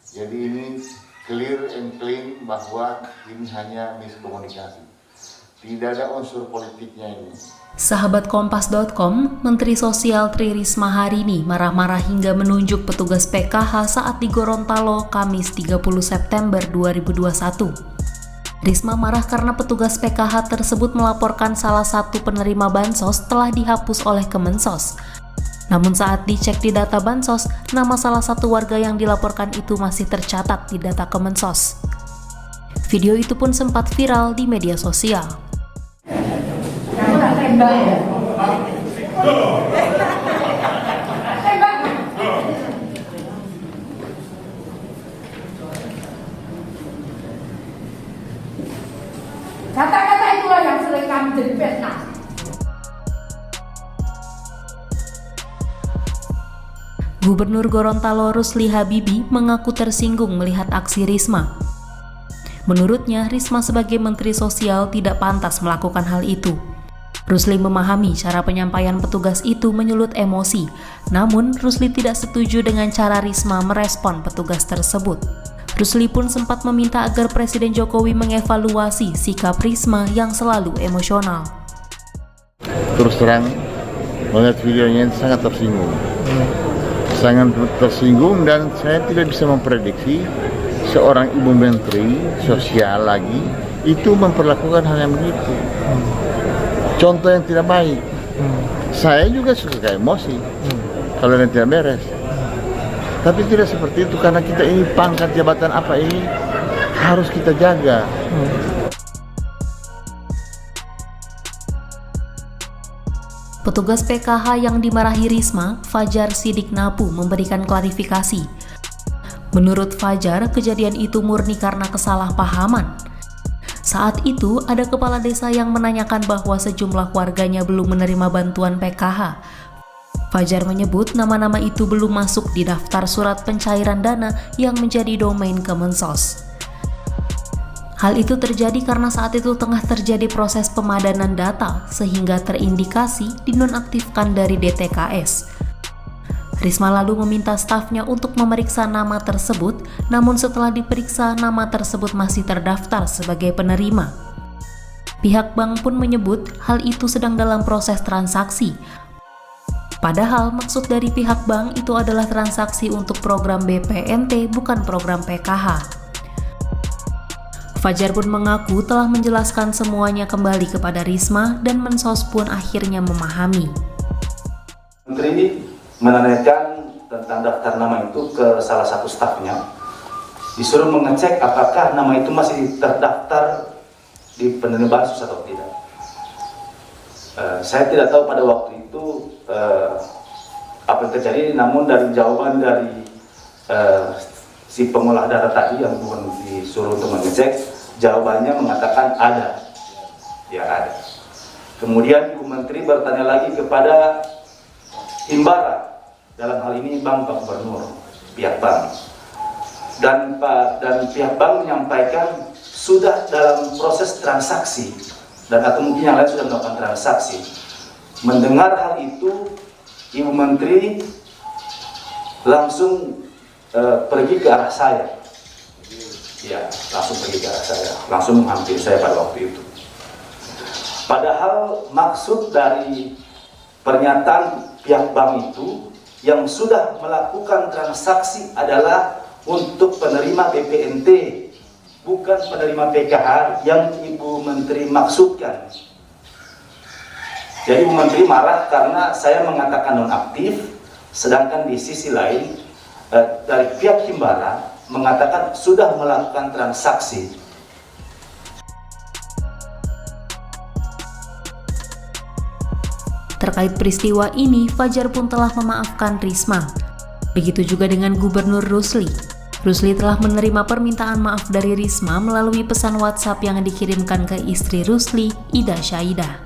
Jadi ini clear and clean bahwa ini hanya miskomunikasi. Tidak ada unsur politiknya ini. Sahabat Kompas.com, Menteri Sosial Tri Risma hari ini marah-marah hingga menunjuk petugas PKH saat di Gorontalo, Kamis 30 September 2021. Risma marah karena petugas PKH tersebut melaporkan salah satu penerima bansos telah dihapus oleh Kemensos. Namun saat dicek di data bansos, nama salah satu warga yang dilaporkan itu masih tercatat di data Kemensos. Video itu pun sempat viral di media sosial. Kata-kata itulah yang sering kami jadi fitnah. Gubernur Gorontalo Rusli Habibie mengaku tersinggung melihat aksi Risma. Menurutnya, Risma sebagai Menteri Sosial tidak pantas melakukan hal itu. Rusli memahami cara penyampaian petugas itu menyulut emosi, namun Rusli tidak setuju dengan cara Risma merespon petugas tersebut. Rusli pun sempat meminta agar Presiden Jokowi mengevaluasi sikap Risma yang selalu emosional. Terus terang, melihat videonya sangat tersinggung. Sangat tersinggung dan saya tidak bisa memprediksi seorang Ibu Menteri Sosial lagi itu memperlakukan hal yang begitu. Contoh yang tidak baik. Saya juga suka emosi kalau yang tidak beres. Tapi tidak seperti itu karena kita ini pangkat jabatan apa ini harus kita jaga. Petugas PKH yang dimarahi Risma, Fajar Sidik Napu, memberikan klarifikasi. Menurut Fajar, kejadian itu murni karena kesalahpahaman. Saat itu, ada kepala desa yang menanyakan bahwa sejumlah warganya belum menerima bantuan PKH. Fajar menyebut nama-nama itu belum masuk di daftar surat pencairan dana yang menjadi domain Kemensos. Hal itu terjadi karena saat itu tengah terjadi proses pemadanan data sehingga terindikasi dinonaktifkan dari DTKS. Risma lalu meminta stafnya untuk memeriksa nama tersebut, namun setelah diperiksa nama tersebut masih terdaftar sebagai penerima. Pihak bank pun menyebut hal itu sedang dalam proses transaksi. Padahal maksud dari pihak bank itu adalah transaksi untuk program BPNT bukan program PKH. Fajar pun mengaku telah menjelaskan semuanya kembali kepada Risma dan Mensos pun akhirnya memahami. Menteri menanyakan tentang daftar nama itu ke salah satu stafnya, disuruh mengecek apakah nama itu masih terdaftar di penerima bansos atau tidak. Saya tidak tahu pada waktu itu apa yang terjadi, namun dari jawaban dari si pengolah data tadi yang bukan disuruh untuk mengecek, jawabannya mengatakan ada, ya ada. Kemudian Ibu Menteri bertanya lagi kepada Himbara, dalam hal ini Pak Gubernur, pihak bank, dan pihak bank menyampaikan sudah dalam proses transaksi dan atau mungkin yang lain sudah melakukan transaksi. Mendengar hal itu, Ibu Menteri langsung pergi ke arah saya, ya langsung pergi ke arah saya, langsung menghampiri saya pada waktu itu. Padahal maksud dari pernyataan pihak bank itu yang sudah melakukan transaksi adalah untuk penerima BPNT, bukan penerima PKH yang Ibu Menteri maksudkan. Jadi Ibu Menteri marah karena saya mengatakan nonaktif, sedangkan di sisi lain dari pihak Himbara mengatakan sudah melakukan transaksi. Terkait peristiwa ini, Fajar pun telah memaafkan Risma. Begitu juga dengan Gubernur Rusli. Rusli telah menerima permintaan maaf dari Risma melalui pesan WhatsApp yang dikirimkan ke istri Rusli, Ida Syaidah.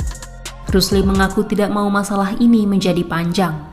Rusli mengaku tidak mau masalah ini menjadi panjang.